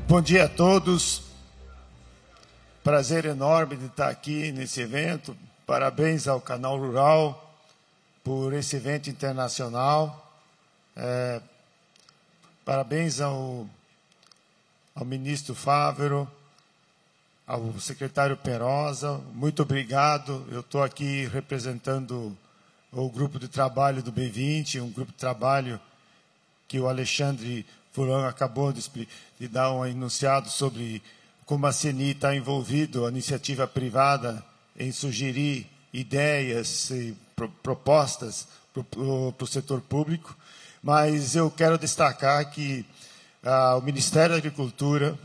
Bom dia a todos. Prazer enorme de estar aqui nesse evento. Parabéns ao Canal Rural por esse evento internacional. Parabéns ao ministro Fávero, ao secretário Perosa. Muito obrigado. Eu estou aqui representando o grupo de trabalho do B20, um grupo de trabalho que o Alexandre Furlan acabou de dar um enunciado sobre como a CNI está envolvido, a iniciativa privada, em sugerir ideias e propostas para o setor público. Mas eu quero destacar que o Ministério da Agricultura,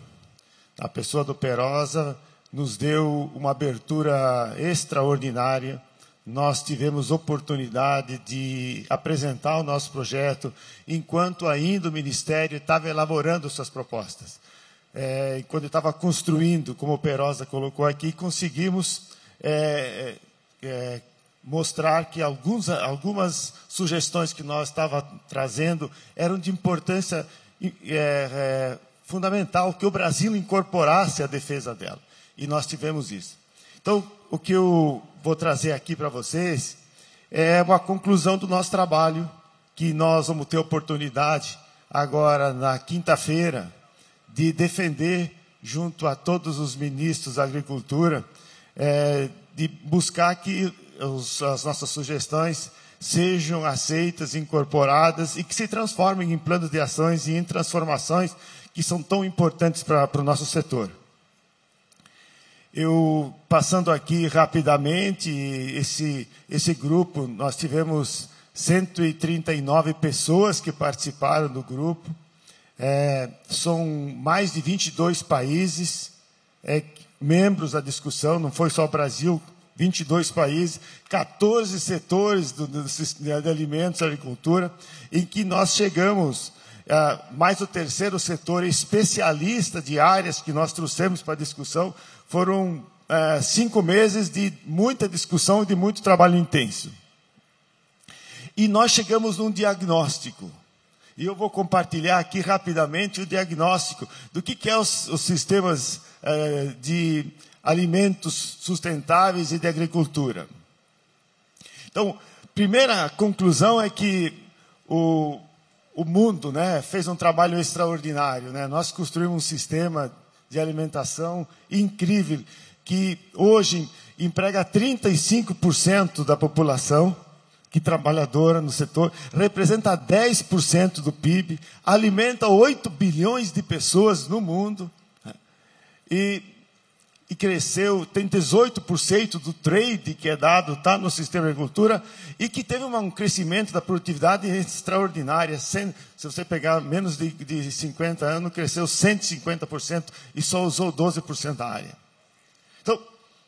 a pessoa do Perosa, nos deu uma abertura extraordinária. Nós tivemos oportunidade de apresentar o nosso projeto enquanto ainda o Ministério estava elaborando suas propostas. Quando estava construindo, como o Perosa colocou aqui, conseguimos mostrar que algumas sugestões que nós estávamos trazendo eram de importância fundamental que o Brasil incorporasse a defesa dela. E nós tivemos isso. Então, o que eu vou trazer aqui para vocês é uma conclusão do nosso trabalho, que nós vamos ter oportunidade agora, na quinta-feira, de defender, junto a todos os ministros da Agricultura, de buscar que as nossas sugestões sejam aceitas, incorporadas e que se transformem em planos de ações e em transformações que são tão importantes para o nosso setor. Eu, passando aqui rapidamente, esse grupo, nós tivemos 139 pessoas que participaram do grupo, são mais de 22 países membros da discussão, não foi só o Brasil, 22 países, 14 setores de alimentos e agricultura, em que nós chegamos, mais o terceiro setor especialista de áreas que nós trouxemos para a discussão. Foram 5 meses de muita discussão e de muito trabalho intenso. E nós chegamos num diagnóstico. E eu vou compartilhar aqui rapidamente o diagnóstico do que é os sistemas de alimentos sustentáveis e de agricultura. Então, primeira conclusão é que o mundo, fez um trabalho extraordinário. Nós construímos um sistema de alimentação incrível, que hoje emprega 35% da população, que trabalhadora no setor, representa 10% do PIB, alimenta 8 bilhões de pessoas no mundo, e cresceu, tem 18% do trade que é dado, está no sistema de agricultura, e que teve um crescimento da produtividade extraordinária. Se você pegar menos de 50 anos, cresceu 150% e só usou 12% da área. Então, o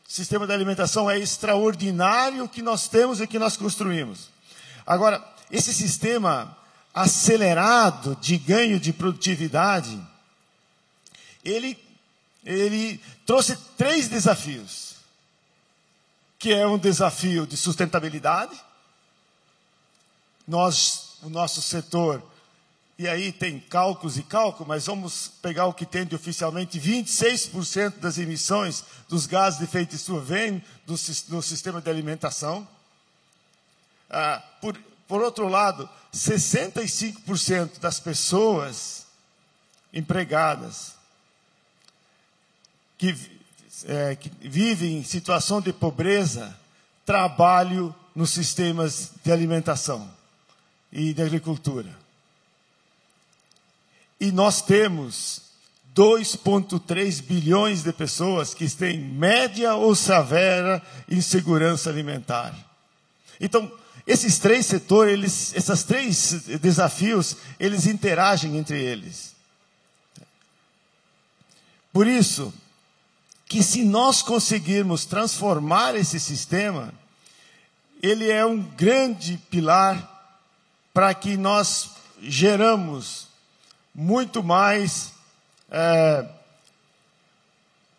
sistema de alimentação é extraordinário que nós temos e que nós construímos. Agora, esse sistema acelerado de ganho de produtividade, ele trouxe 3 desafios, que é um desafio de sustentabilidade. O nosso setor, e aí tem cálculos e cálculos, mas vamos pegar o que tem de oficialmente, 26% das emissões dos gases de efeito estufa vem do sistema de alimentação. Por outro lado, 65% das pessoas empregadas que vivem em situação de pobreza, trabalham nos sistemas de alimentação e de agricultura. E nós temos 2,3 bilhões de pessoas que têm média ou severa insegurança alimentar. Então, esses 3 setores, esses 3 desafios, eles interagem entre eles. Por isso, que se nós conseguirmos transformar esse sistema, ele é um grande pilar para que nós geramos muito mais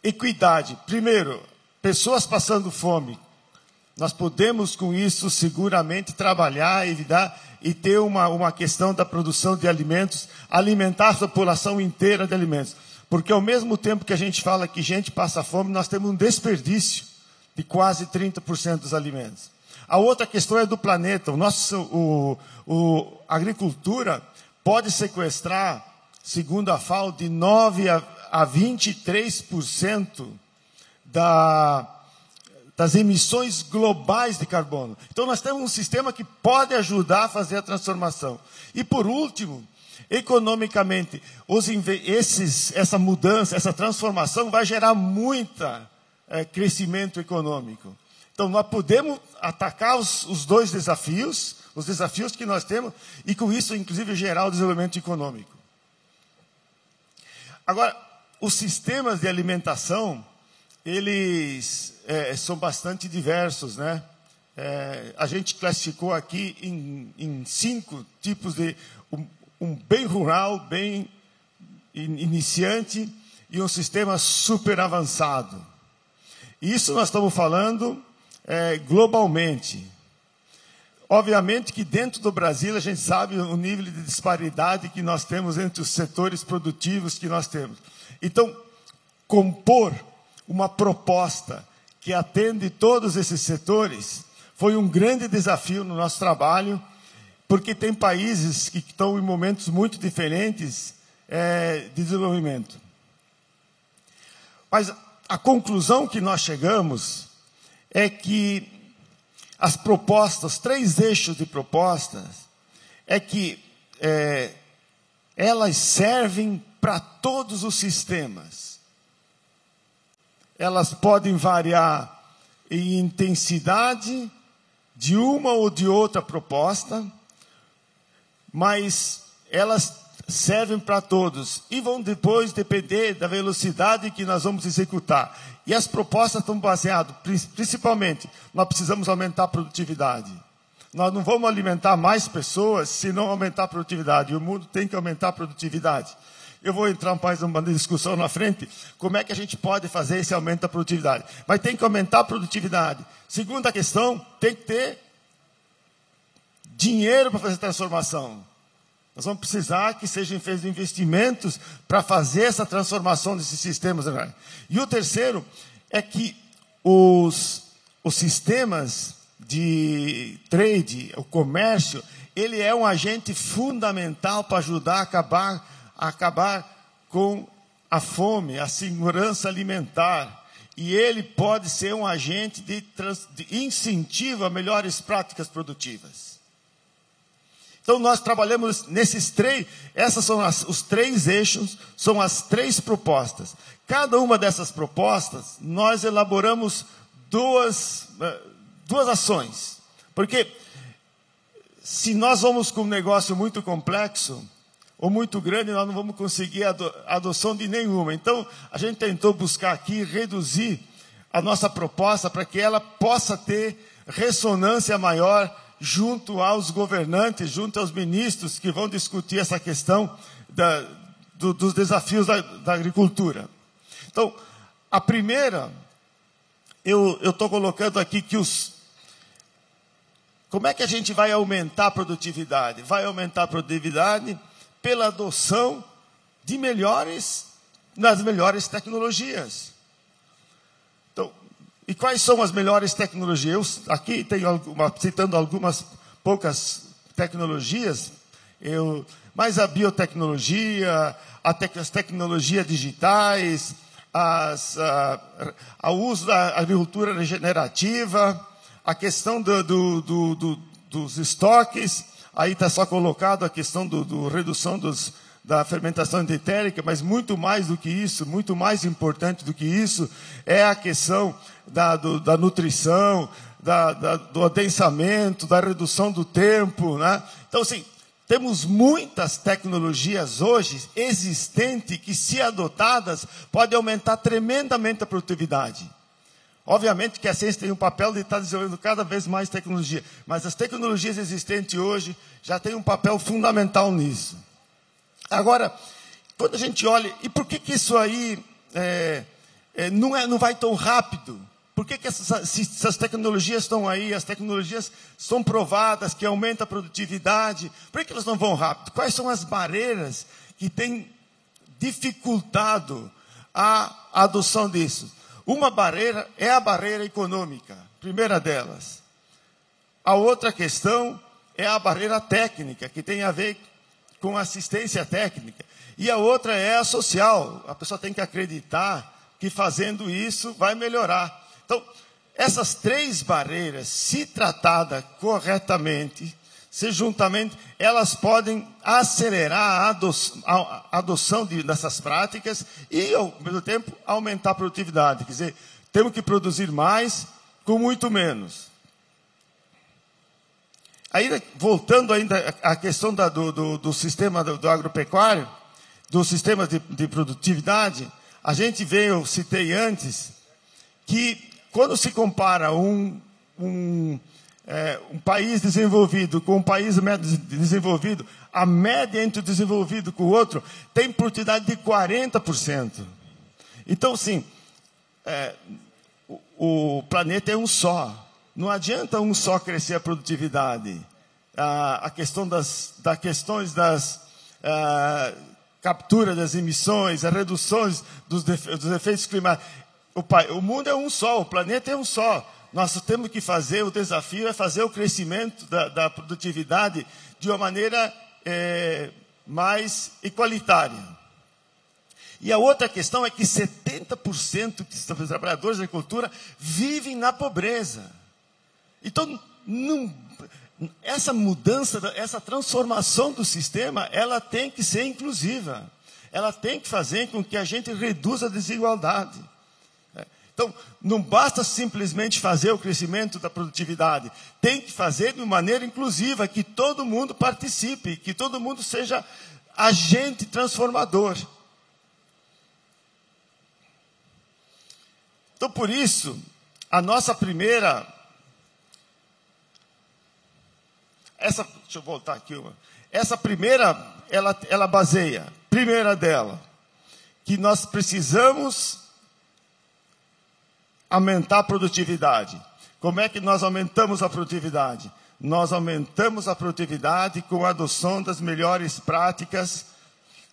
equidade. Primeiro, pessoas passando fome, Nós podemos, com isso, seguramente trabalhar e ter uma questão da produção de alimentos, alimentar a população inteira de alimentos. Porque, ao mesmo tempo que a gente fala que gente passa fome, nós temos um desperdício de quase 30% dos alimentos. A outra questão é do planeta. A agricultura pode sequestrar, segundo a FAO, de 9% a 23% das emissões globais de carbono. Então, nós temos um sistema que pode ajudar a fazer a transformação. E, por último, economicamente, essa mudança, essa transformação vai gerar muito crescimento econômico. Então, nós podemos atacar os dois desafios, os desafios que nós temos, e com isso, inclusive, gerar o desenvolvimento econômico. Agora, os sistemas de alimentação, eles são bastante diversos, né? A gente classificou aqui em 5 tipos de... Um bem rural, bem iniciante, e um sistema super avançado. Isso nós estamos falando globalmente. Obviamente que dentro do Brasil a gente sabe o nível de disparidade que nós temos entre os setores produtivos que nós temos. Então, compor uma proposta que atende todos esses setores foi um grande desafio no nosso trabalho, porque tem países que estão em momentos muito diferentes de desenvolvimento. Mas a conclusão que nós chegamos é que as propostas, 3 eixos de propostas, é que elas servem para todos os sistemas. Elas podem variar em intensidade de uma ou de outra proposta, mas elas servem para todos e vão depois depender da velocidade que nós vamos executar. E as propostas estão baseadas, principalmente, nós precisamos aumentar a produtividade. Nós não vamos alimentar mais pessoas se não aumentar a produtividade. E o mundo tem que aumentar a produtividade. Eu vou entrar mais numa discussão na frente, como é que a gente pode fazer esse aumento da produtividade. Mas tem que aumentar a produtividade. Segunda questão, tem que ter dinheiro para fazer transformação. Nós vamos precisar que sejam feitos investimentos para fazer essa transformação desses sistemas. E o terceiro é que os sistemas de trade, o comércio, ele é um agente fundamental para ajudar a acabar com a fome, a segurança alimentar. E ele pode ser um agente de incentivo a melhores práticas produtivas. Então, nós trabalhamos nesses 3, essas são os 3 eixos, são as 3 propostas. Cada uma dessas propostas, nós elaboramos duas ações. Porque, se nós vamos com um negócio muito complexo, ou muito grande, nós não vamos conseguir a adoção de nenhuma. Então, a gente tentou buscar aqui, reduzir a nossa proposta, para que ela possa ter ressonância maior, junto aos governantes, junto aos ministros que vão discutir essa questão dos desafios da agricultura. Então, a primeira, eu estou colocando aqui que como é que a gente vai aumentar a produtividade? Vai aumentar a produtividade pela adoção das melhores tecnologias. Então, e quais são as melhores tecnologias? Aqui tenho citando algumas poucas tecnologias, mas a biotecnologia, as tecnologias digitais, o uso da agricultura regenerativa, a questão dos estoques, aí está só colocado a questão redução da fermentação endotérica, mas muito mais do que isso, muito mais importante do que isso, é a questão da nutrição, do adensamento, da redução do tempo, né? Então, assim, temos muitas tecnologias hoje existentes que, se adotadas, podem aumentar tremendamente a produtividade. Obviamente que a ciência tem um papel de estar desenvolvendo cada vez mais tecnologia, mas as tecnologias existentes hoje já têm um papel fundamental nisso. Agora, quando a gente olha, e por que isso aí não vai tão rápido? Por que se essas tecnologias estão aí, as tecnologias são provadas, que aumentam a produtividade, por que elas não vão rápido? Quais são as barreiras que têm dificultado a adoção disso? Uma barreira é a barreira econômica, primeira delas. A outra questão é a barreira técnica, que tem a ver com assistência técnica. E a outra é a social. A pessoa tem que acreditar que fazendo isso vai melhorar. Então, essas três barreiras, se tratadas corretamente, se juntamente, elas podem acelerar a adoção dessas práticas e, ao mesmo tempo, aumentar a produtividade. Quer dizer, temos que produzir mais com muito menos. Aí, voltando ainda à questão do sistema do agropecuário, do sistema de produtividade, a gente veio, eu citei antes, que quando se compara um país desenvolvido com um país médio desenvolvido, a média entre o desenvolvido com o outro tem produtividade de 40%. Então, sim, o planeta é um só. Não adianta um só crescer a produtividade. A questão das captura das emissões, as reduções dos efeitos climáticos. O mundo é um só, o planeta é um só. Nós temos que fazer, o desafio é fazer o crescimento da produtividade de uma maneira mais igualitária. E a outra questão é que 70% dos trabalhadores da agricultura vivem na pobreza. Então, essa mudança, essa transformação do sistema, ela tem que ser inclusiva. Ela tem que fazer com que a gente reduza a desigualdade. Então, não basta simplesmente fazer o crescimento da produtividade. Tem que fazer de maneira inclusiva, que todo mundo participe, que todo mundo seja agente transformador. Então, por isso, a nossa primeira... deixa eu voltar aqui. Essa primeira, ela baseia, primeira dela, que nós precisamos aumentar a produtividade. Como é que nós aumentamos a produtividade? Nós aumentamos a produtividade com a adoção das melhores práticas,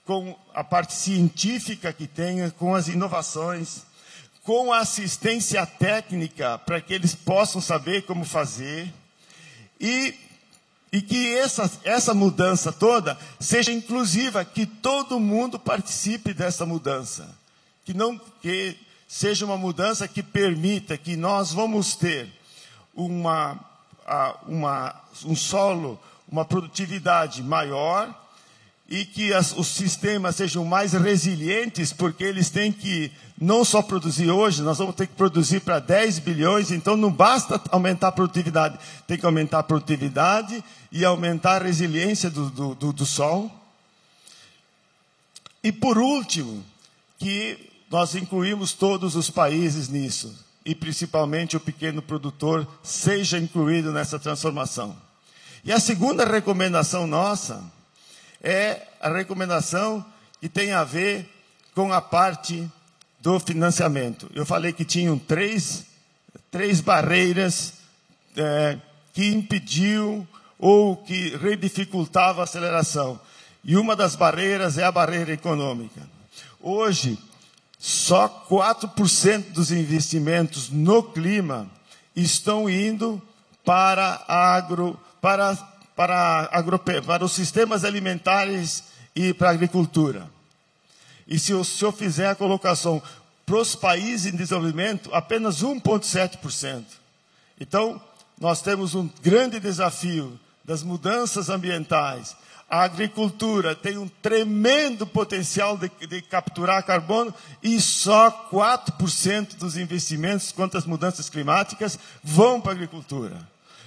com a parte científica que tenha, com as inovações, com a assistência técnica para que eles possam saber como fazer e que essa mudança toda seja inclusiva, que todo mundo participe dessa mudança. Que seja uma mudança que permita que nós vamos ter um solo, uma produtividade maior e que os sistemas sejam mais resilientes, porque eles têm que não só produzir hoje, nós vamos ter que produzir para 10 bilhões, então não basta aumentar a produtividade, tem que aumentar a produtividade e aumentar a resiliência do solo. E por último, que nós incluímos todos os países nisso, e principalmente o pequeno produtor seja incluído nessa transformação. E a segunda recomendação nossa é a recomendação que tem a ver com a parte do financiamento. Eu falei que tinham três barreiras que impediam ou que redificultavam a aceleração. E uma das barreiras é a barreira econômica. Hoje, só 4% dos investimentos no clima estão indo para os sistemas alimentares e para a agricultura. E se eu fizer a colocação para os países em desenvolvimento, apenas 1,7%. Então, nós temos um grande desafio das mudanças ambientais. A agricultura tem um tremendo potencial de capturar carbono e só 4% dos investimentos contra as mudanças climáticas vão para a agricultura.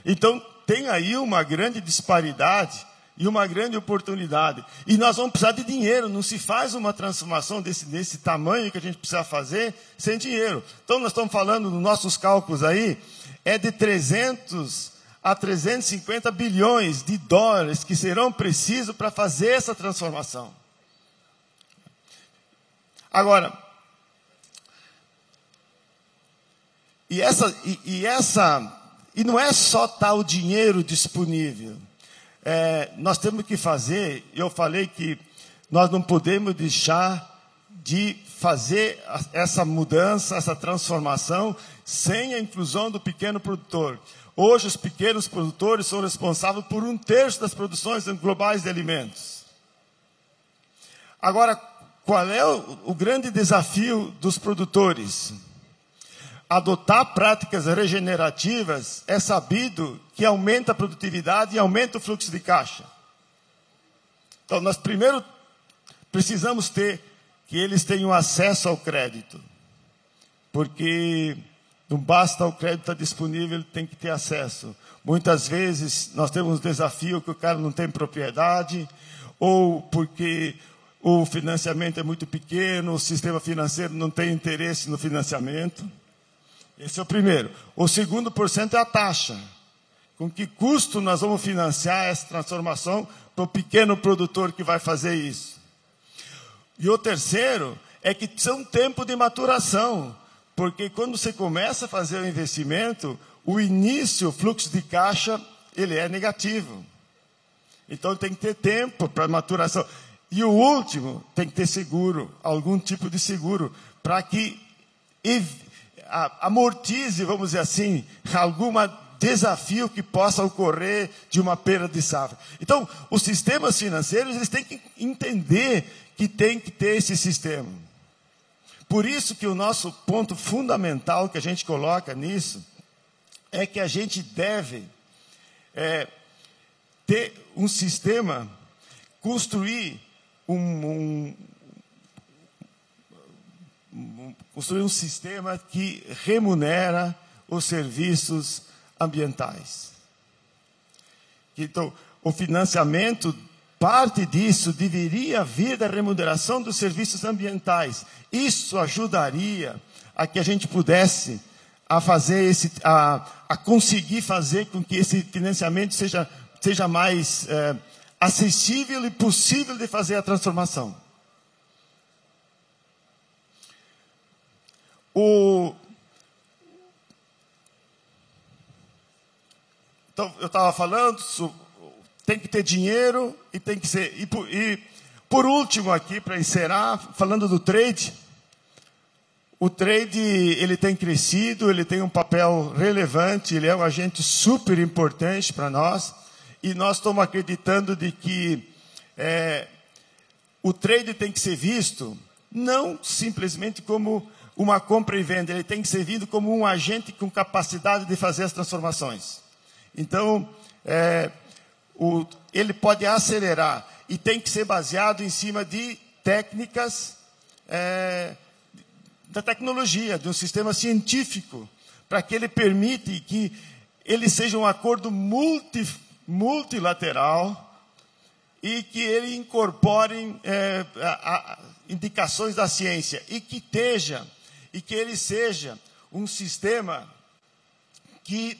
Então, tem aí uma grande disparidade e uma grande oportunidade. E nós vamos precisar de dinheiro. Não se faz uma transformação desse tamanho que a gente precisa fazer sem dinheiro. Então, nós estamos falando, nos nossos cálculos aí, é de 300 a 350 bilhões de dólares que serão precisos para fazer essa transformação. Agora, E não é só estar o dinheiro disponível. Nós temos que fazer, eu falei que nós não podemos deixar de fazer essa mudança, essa transformação, sem a inclusão do pequeno produtor. Hoje, os pequenos produtores são responsáveis por 1/3 das produções globais de alimentos. Agora, qual é o grande desafio dos produtores? Adotar práticas regenerativas é sabido que aumenta a produtividade e aumenta o fluxo de caixa. Então, nós primeiro precisamos que eles tenham acesso ao crédito. Porque não basta o crédito estar disponível, ele tem que ter acesso. Muitas vezes nós temos um desafio que o cara não tem propriedade, ou porque o financiamento é muito pequeno, o sistema financeiro não tem interesse no financiamento. Esse é o primeiro. O segundo porcento é a taxa. Com que custo nós vamos financiar essa transformação para o pequeno produtor que vai fazer isso? E o terceiro é que precisa um tempo de maturação. Porque quando você começa a fazer o investimento, o início, o fluxo de caixa, ele é negativo. Então tem que ter tempo para maturação. E o último, tem que ter seguro, algum tipo de seguro, para que amortize, vamos dizer assim, algum desafio que possa ocorrer de uma perda de safra. Então, os sistemas financeiros, eles têm que entender que tem que ter esse sistema. Por isso que o nosso ponto fundamental que a gente coloca nisso é que a gente deve ter um sistema, construir construir um sistema que remunera os serviços ambientais. Então, o financiamento, parte disso deveria vir da remuneração dos serviços ambientais. Isso ajudaria a que a gente pudesse a conseguir fazer com que esse financiamento seja mais acessível e possível de fazer a transformação. Então, eu estava falando, tem que ter dinheiro e tem que ser... E por último aqui, para encerrar, falando do trade, o trade ele tem crescido, ele tem um papel relevante, ele é um agente super importante para nós, e nós estamos acreditando de que o trade tem que ser visto não simplesmente como uma compra e venda, ele tem que ser visto como um agente com capacidade de fazer as transformações. Então, ele pode acelerar e tem que ser baseado em cima de técnicas da tecnologia, de um sistema científico, para que ele permita que ele seja um acordo multilateral e que ele incorpore indicações da ciência e que ele seja um sistema que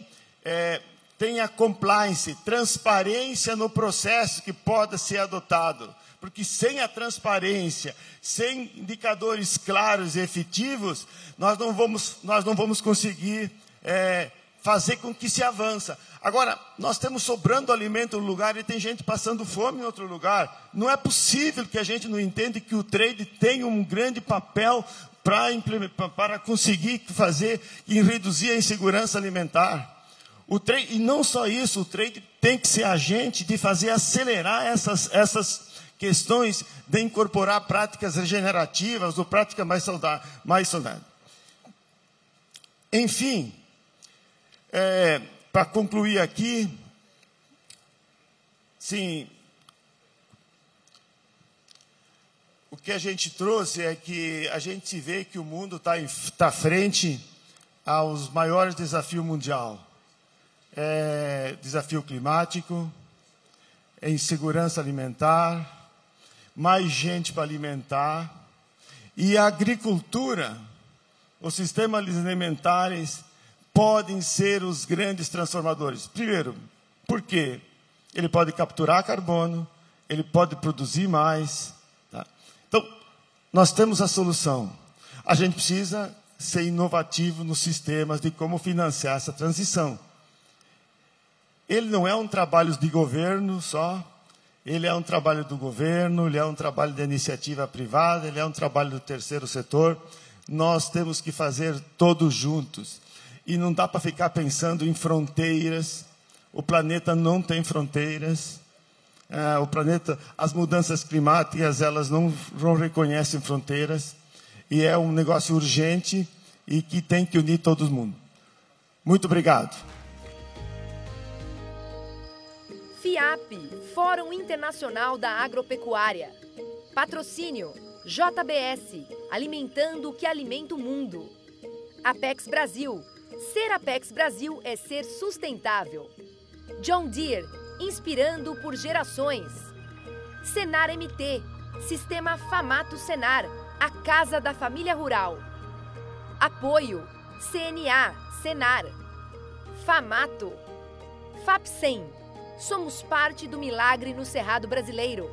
tenha compliance, transparência no processo que pode ser adotado. Porque sem a transparência, sem indicadores claros e efetivos, nós não vamos conseguir fazer com que se avança. Agora, nós temos sobrando alimento no lugar e tem gente passando fome em outro lugar. Não é possível que a gente não entenda que o trade tem um grande papel para conseguir fazer e reduzir a insegurança alimentar. E não só isso, o trade tem que ser agente de fazer acelerar essas questões de incorporar práticas regenerativas ou práticas mais saudáveis. Enfim, para concluir aqui, sim, o que a gente trouxe é que a gente vê que o mundo está frente aos maiores desafios mundiais. Desafio climático, insegurança alimentar, mais gente para alimentar, e a agricultura, os sistemas alimentares podem ser os grandes transformadores. Primeiro, por quê? Ele pode capturar carbono, ele pode produzir mais. Tá? Então, nós temos a solução. A gente precisa ser inovativo nos sistemas de como financiar essa transição. Ele não é um trabalho de governo só, ele é um trabalho do governo, ele é um trabalho da iniciativa privada, ele é um trabalho do terceiro setor. Nós temos que fazer todos juntos. E não dá para ficar pensando em fronteiras. O planeta não tem fronteiras. O planeta, as mudanças climáticas, elas não reconhecem fronteiras. E é um negócio urgente e que tem que unir todo mundo. Muito obrigado. FIAP, Fórum Internacional da Agropecuária. Patrocínio, JBS, alimentando o que alimenta o mundo. Apex Brasil, ser Apex Brasil é ser sustentável. John Deere, inspirando por gerações. Senar MT, Sistema Famato Senar, a casa da família rural. Apoio, CNA, Senar. Famato. FAPSEM, somos parte do milagre no Cerrado brasileiro.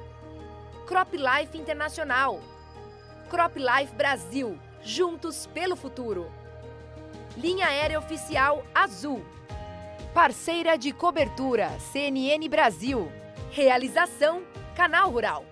CropLife Internacional. CropLife Brasil, juntos pelo futuro. Linha Aérea Oficial Azul. Parceira de cobertura CNN Brasil. Realização Canal Rural.